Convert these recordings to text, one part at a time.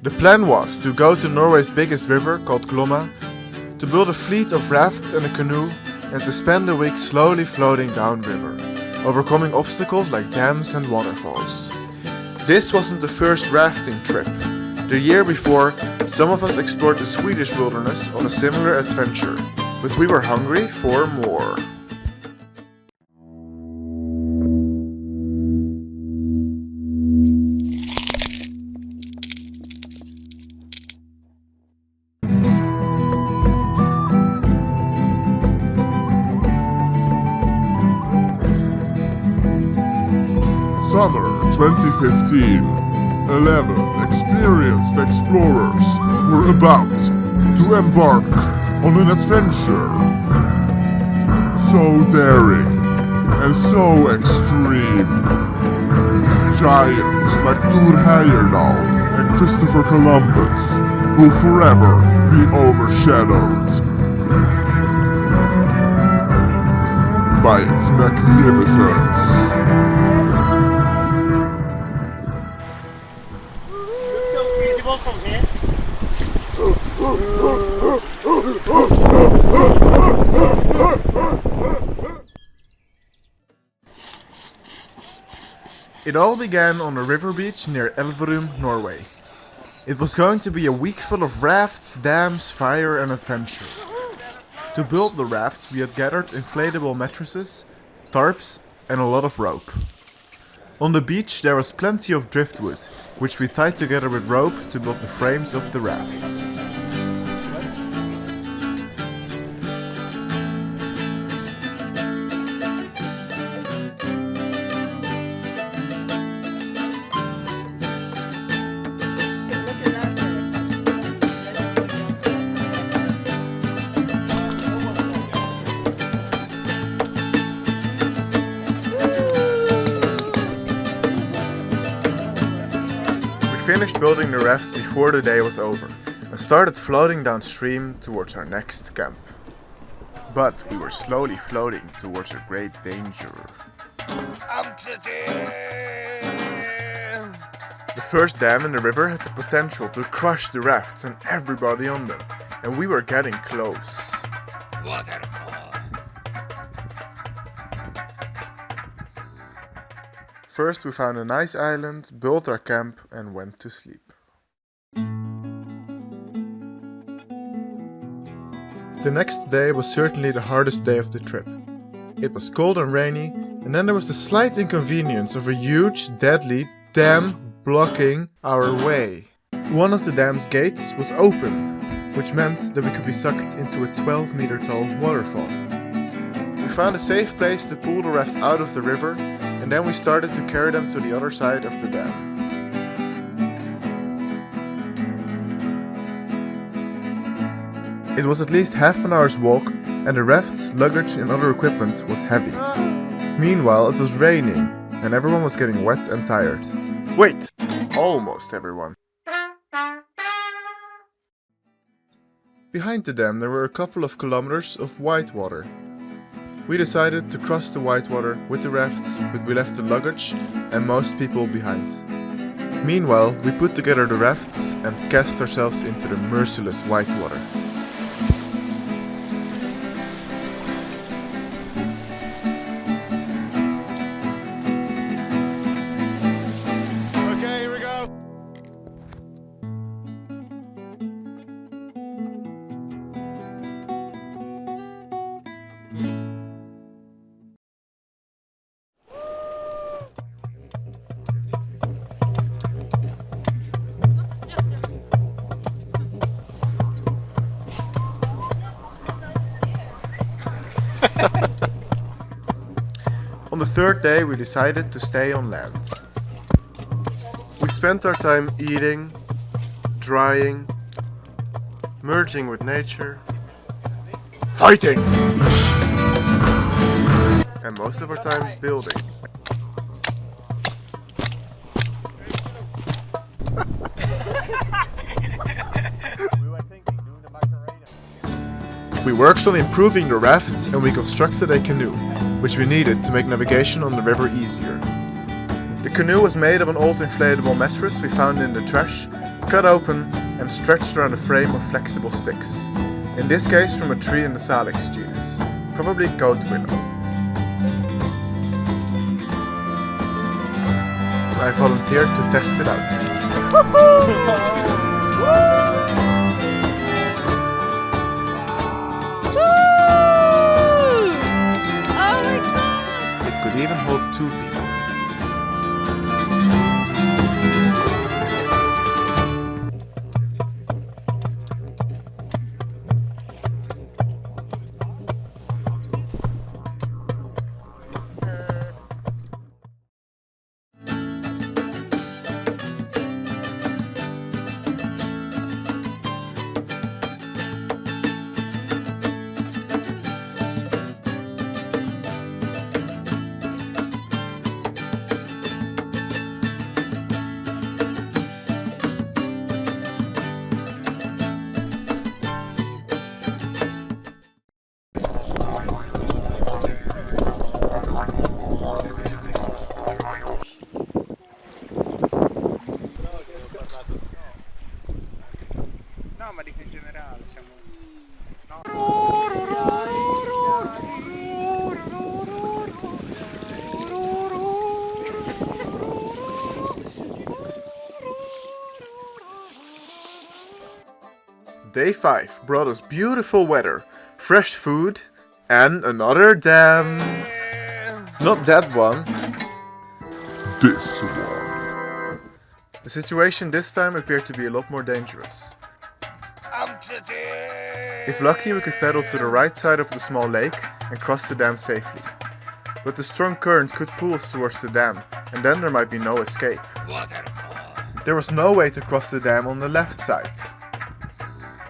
The plan was to go to Norway's biggest river, called Glomma, to build a fleet of rafts and a canoe, and to spend a week slowly floating downriver, overcoming obstacles like dams and waterfalls. This wasn't the first rafting trip. The year before, some of us explored the Swedish wilderness on a similar adventure, but we were hungry for more. Summer 2015. 11 experienced explorers were about to embark on an adventure so daring and so extreme. Giants like Thor Heyerdahl and Christopher Columbus will forever be overshadowed by its magnificence. From here. It all began on a river beach near Elverum, Norway. It was going to be a week full of rafts, dams, fire and adventure. To build the rafts we had gathered inflatable mattresses, tarps and a lot of rope. On the beach there was plenty of driftwood, which we tied together with rope to build the frames of the rafts. We finished building the rafts before the day was over and started floating downstream towards our next camp. But we were slowly floating towards a great danger. The first dam in the river had the potential to crush the rafts and everybody on them, and we were getting close. First we found a nice island, built our camp and went to sleep. The next day was certainly the hardest day of the trip. It was cold and rainy, and then there was the slight inconvenience of a huge, deadly dam blocking our way. One of the dam's gates was open, which meant that we could be sucked into a 12-meter tall waterfall. We found a safe place to pull the rafts out of the river, and then we started to carry them to the other side of the dam. It was at least half an hour's walk, and the rafts, luggage and other equipment was heavy. Meanwhile, it was raining, and everyone was getting wet and tired. Wait! Almost everyone. Behind the dam there were a couple of kilometers of whitewater. We decided to cross the whitewater with the rafts, but we left the luggage and most people behind. Meanwhile, we put together the rafts and cast ourselves into the merciless whitewater. Okay, here we go. On the third day we decided to stay on land. We spent our time eating, drying, merging with nature, fighting, and most of our time building. We worked on improving the rafts and we constructed a canoe, which we needed to make navigation on the river easier. The canoe was made of an old inflatable mattress we found in the trash, cut open and stretched around a frame of flexible sticks. In this case from a tree in the Salix genus, probably goat willow. I volunteered to test it out. It could even hold 2 people. No, ma dico in generale, diciamo. Day 5 brought us beautiful weather, fresh food, and another dam. Not that one. This one. The situation this time appeared to be a lot more dangerous. If lucky, we could paddle to the right side of the small lake and cross the dam safely. But the strong current could pull us towards the dam, and then there might be no escape. There was no way to cross the dam on the left side.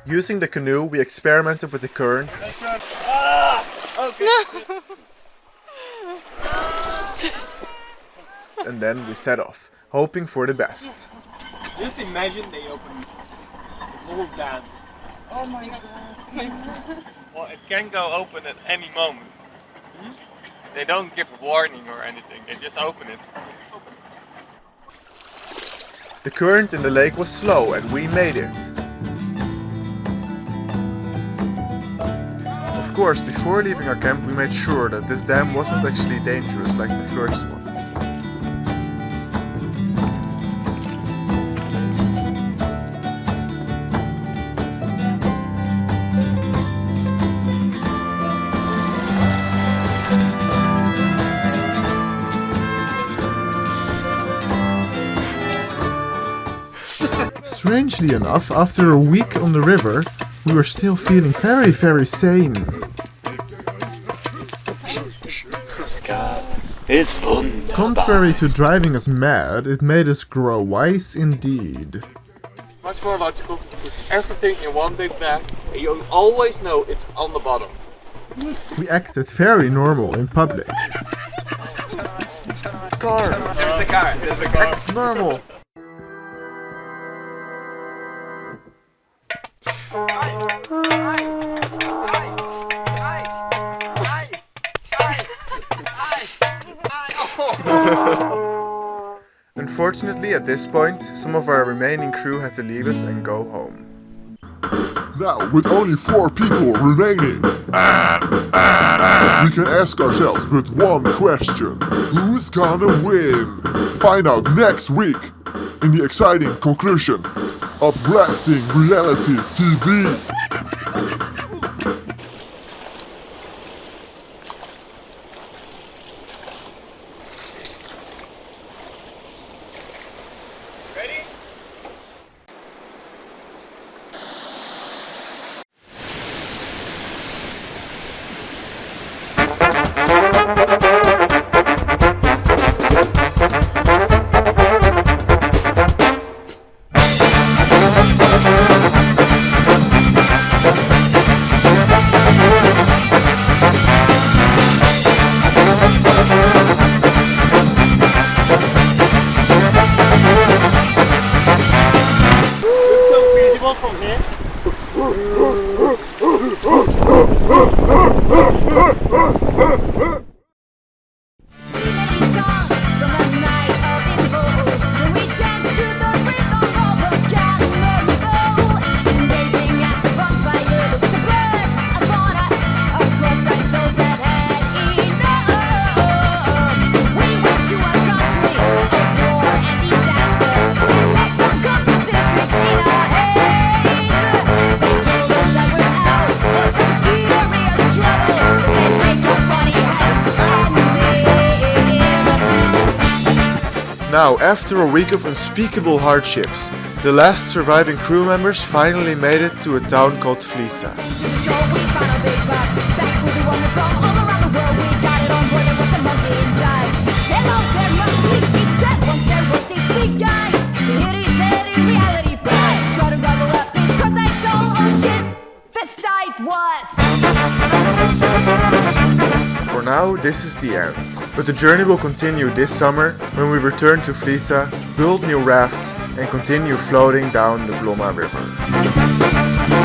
Using the canoe, we experimented with the current and then we set off, hoping for the best. Just imagine they open the whole dam. Oh my god. Well, it can go open at any moment. They don't give a warning or anything, they just open it. The current in the lake was slow and we made it. Of course, before leaving our camp we made sure that this dam wasn't actually dangerous like the first one. Strangely enough, after a week on the river, we were still feeling very, very sane. It's fun. Contrary to driving us mad, it made us grow wise indeed. Much more logical to put everything in one big bag and you always know it's on the bottom. We acted very normal in public. Car! There's the car, there's the car. Act normal! Unfortunately, at this point, some of our remaining crew had to leave us and go home. Now, with only 4 people remaining, we can ask ourselves but one question. Who's gonna win? Find out next week in the exciting conclusion of Rafting Reality TV. Ready? Looks so feasible from here. From a night of involved, we dance to the rhythm of a cat. Now, after a week of unspeakable hardships, the last surviving crew members finally made it to a town called Fleesa. For now, this is the end, but the journey will continue this summer when we return to Fleesa, build new rafts and continue floating down the Glomma River.